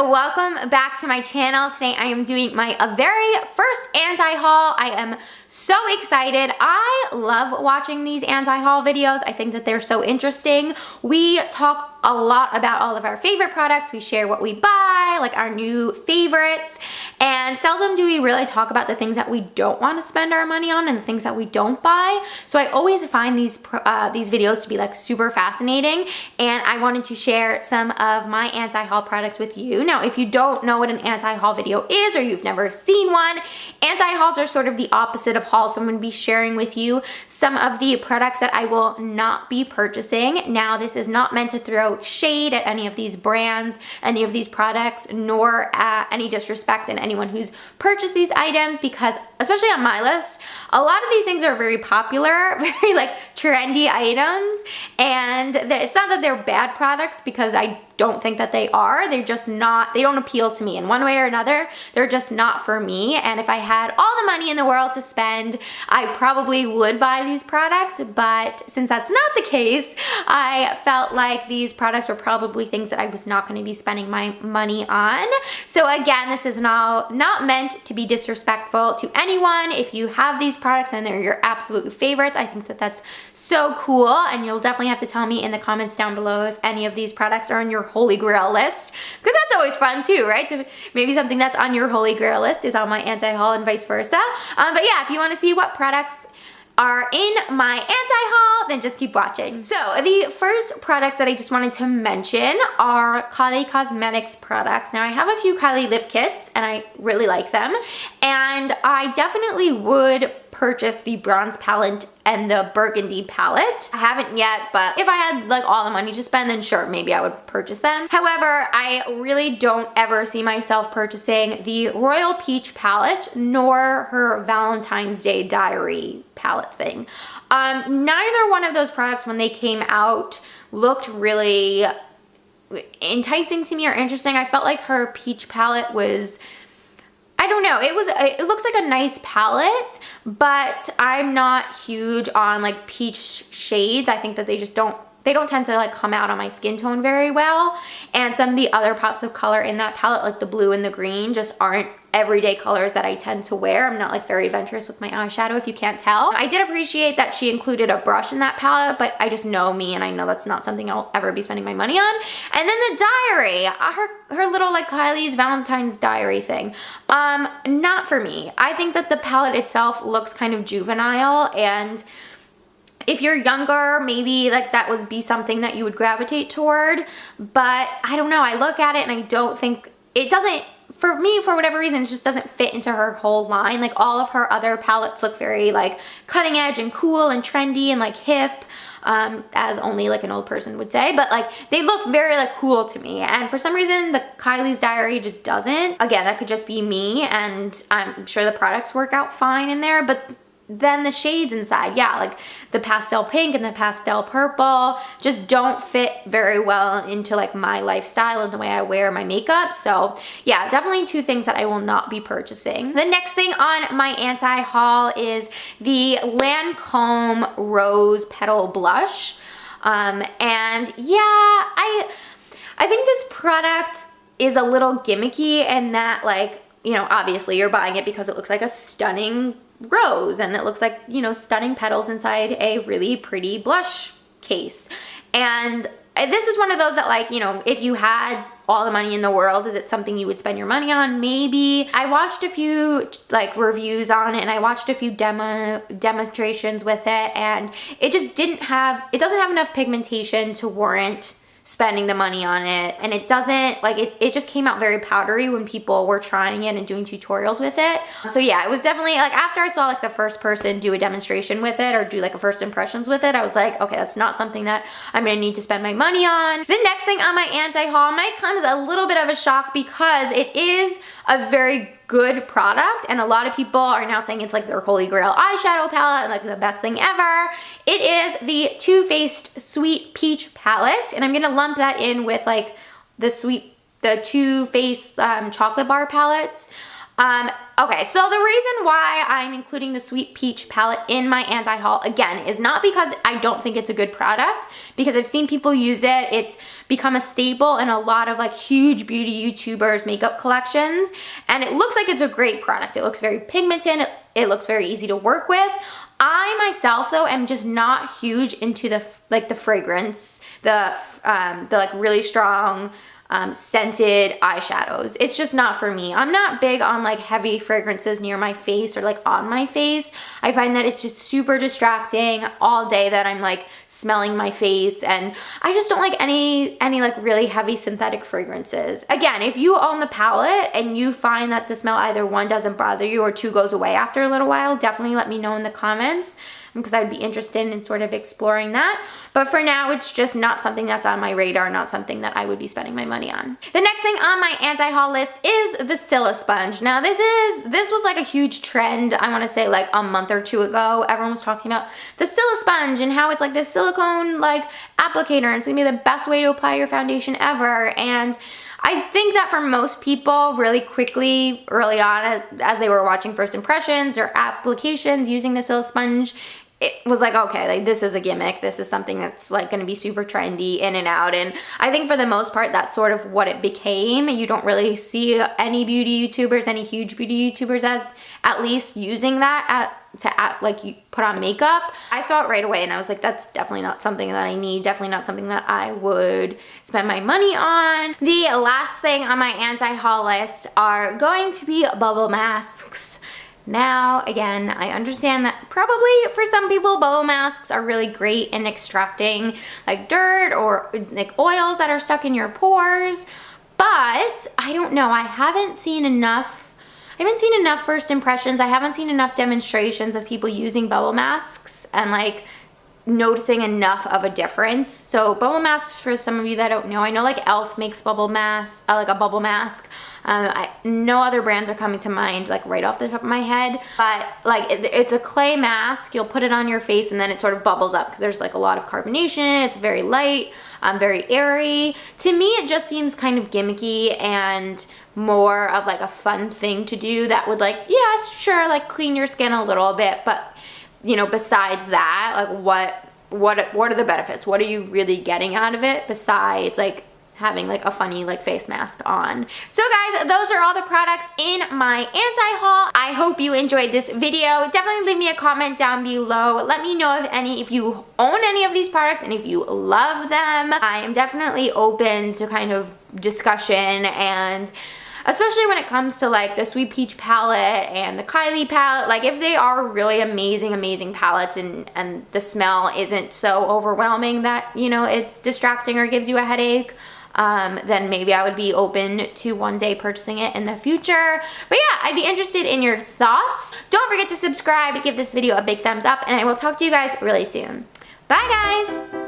welcome back to my channel. Today I am doing my very first anti-haul. I am so excited. I love watching these anti-haul videos. I think that they're so interesting. We talk a lot about all of our favorite products. We share what we buy, like our new favorites, and seldom do we really talk about the things that we don't want to spend our money on and the things that we don't buy. So I always find these videos to be like super fascinating, and I wanted to share some of my anti-haul products with you. Now, if you don't know what an anti-haul video is or you've never seen one, anti-hauls are sort of the opposite of hauls. So I'm going to be sharing with you some of the products that I will not be purchasing. Now, this is not meant to throw shade at any of these brands, any of these products, nor any disrespect in anyone who's purchased these items, because especially on my list, a lot of these things are very popular, very like trendy items, and it's not that they're bad products, because I don't think that they are. They're just not, they don't appeal to me in one way or another. They're just not for me. And if I had all the money in the world to spend, I probably would buy these products. But since that's not the case, I felt like these products were probably things that I was not going to be spending my money on. So again, this is not meant to be disrespectful to anyone. If you have these products and they're your absolute favorites, I think that that's so cool. And you'll definitely have to tell me in the comments down below if any of these products are on your holy grail list, because that's always fun too, right? So maybe something that's on your holy grail list is on my anti-haul and vice versa. But yeah, if you want to see what products are in my anti-haul, then just keep watching. So the first products that I just wanted to mention are Kylie Cosmetics products. Now, I have a few Kylie lip kits and I really like them, and I definitely would purchase the bronze palette and the burgundy palette. I haven't yet, but if I had like all the money to spend, then sure, maybe I would purchase them. However, I really don't ever see myself purchasing the Royal Peach palette nor her Valentine's Day Diary palette thing. Neither one of those products when they came out looked really enticing to me or interesting. I felt like her peach palette was, I don't know, it looks like a nice palette, but I'm not huge on like peach shades. I think that they don't tend to like come out on my skin tone very well. And some of the other pops of color in that palette, like the blue and the green, just aren't everyday colors that I tend to wear. I'm not like very adventurous with my eyeshadow, if you can't tell. I did appreciate that she included a brush in that palette, but I just know me and I know that's not something I'll ever be spending my money on. And then the diary, her little like Kylie's Valentine's Diary thing, not for me. I think that the palette itself looks kind of juvenile, and if you're younger, maybe like that would be something that you would gravitate toward. But I don't know, I look at it and I don't think, it doesn't, for me, for whatever reason, it just doesn't fit into her whole line. Like all of her other palettes look very like cutting edge and cool and trendy and like hip, as only like an old person would say, but like they look very like cool to me. And for some reason, the Kylie's Diary just doesn't. Again, that could just be me, and I'm sure the products work out fine in there, but then the shades inside, yeah, like the pastel pink and the pastel purple just don't fit very well into like my lifestyle and the way I wear my makeup. So yeah, definitely two things that I will not be purchasing. The next thing on my anti-haul is the Lancome Rose Petal Blush. And yeah, I think this product is a little gimmicky in that, like, you know, obviously you're buying it because it looks like a stunning rose and it looks like, you know, stunning petals inside a really pretty blush case. And this is one of those that, like, you know, if you had all the money in the world, is it something you would spend your money on? Maybe. I watched a few like reviews on it, and I watched a few demonstrations with it, and it just doesn't have enough pigmentation to warrant spending the money on it. And it doesn't, like, it just came out very powdery when people were trying it and doing tutorials with it. So yeah, it was definitely like, after I saw like the first person do a demonstration with it or do like a first impressions with it, I was like, okay, that's not something that I'm gonna need to spend my money on. The next thing on my anti-haul might come as a little bit of a shock, because it is a very good product, and a lot of people are now saying it's like their holy grail eyeshadow palette and like the best thing ever. It is the Too Faced Sweet Peach palette, and I'm gonna lump that in with like the Too Faced chocolate bar palettes. Okay, so the reason why I'm including the Sweet Peach palette in my anti-haul, again, is not because I don't think it's a good product, because I've seen people use it. It's become a staple in a lot of like huge beauty YouTubers' makeup collections, and it looks like it's a great product. It looks very pigmented. It looks very easy to work with. I myself, though, am just not huge into the fragrance, the like really strong scented eyeshadows. It's just not for me. I'm not big on like heavy fragrances near my face or like on my face. I find that it's just super distracting all day that I'm like smelling my face, and I just don't like any like really heavy synthetic fragrances. Again, if you own the palette and you find that the smell either one doesn't bother you or two goes away after a little while, definitely let me know in the comments, because I'd be interested in sort of exploring that. But for now, it's just not something that's on my radar, not something that I would be spending my money on. The next thing on my anti-haul list is the Silisponge. Now this was like a huge trend, I wanna say like a month or two ago. Everyone was talking about the Silisponge and how it's like this silicone like applicator and it's gonna be the best way to apply your foundation ever. And I think that for most people, really quickly, early on, as they were watching first impressions or applications using the Silisponge, it was like, okay, like this is a gimmick. This is something that's like gonna be super trendy in and out. And I think for the most part, that's sort of what it became. You don't really see any beauty YouTubers, any huge beauty YouTubers as at least using that like you put on makeup. I saw it right away and I was like, that's definitely not something that I need, definitely not something that I would spend my money on. The last thing on my anti-haul list are going to be bubble masks. Now, again, I understand that probably for some people, bubble masks are really great in extracting like dirt or like oils that are stuck in your pores, but I don't know, I haven't seen enough first impressions. I haven't seen enough demonstrations of people using bubble masks and like noticing enough of a difference. So bubble masks, for some of you that don't know, I know like e.l.f. makes bubble masks, like a bubble mask. No other brands are coming to mind like right off the top of my head, but like it's a clay mask. You'll put it on your face and then it sort of bubbles up because there's like a lot of carbonation. It's very light, very airy. To me, it just seems kind of gimmicky and more of like a fun thing to do that would like, yeah, sure, like clean your skin a little bit, but you know, besides that, like what are the benefits? What are you really getting out of it besides like having like a funny like face mask on? So guys, those are all the products in my anti-haul. I hope you enjoyed this video. Definitely leave me a comment down below. Let me know if you own any of these products and if you love them. I am definitely open to kind of discussion, and especially when it comes to like the Sweet Peach palette and the Kylie palette. Like if they are really amazing palettes and the smell isn't so overwhelming that, you know, it's distracting or gives you a headache, then maybe I would be open to one day purchasing it in the future. But yeah, I'd be interested in your thoughts. Don't forget to subscribe, give this video a big thumbs up, and I will talk to you guys really soon. Bye guys!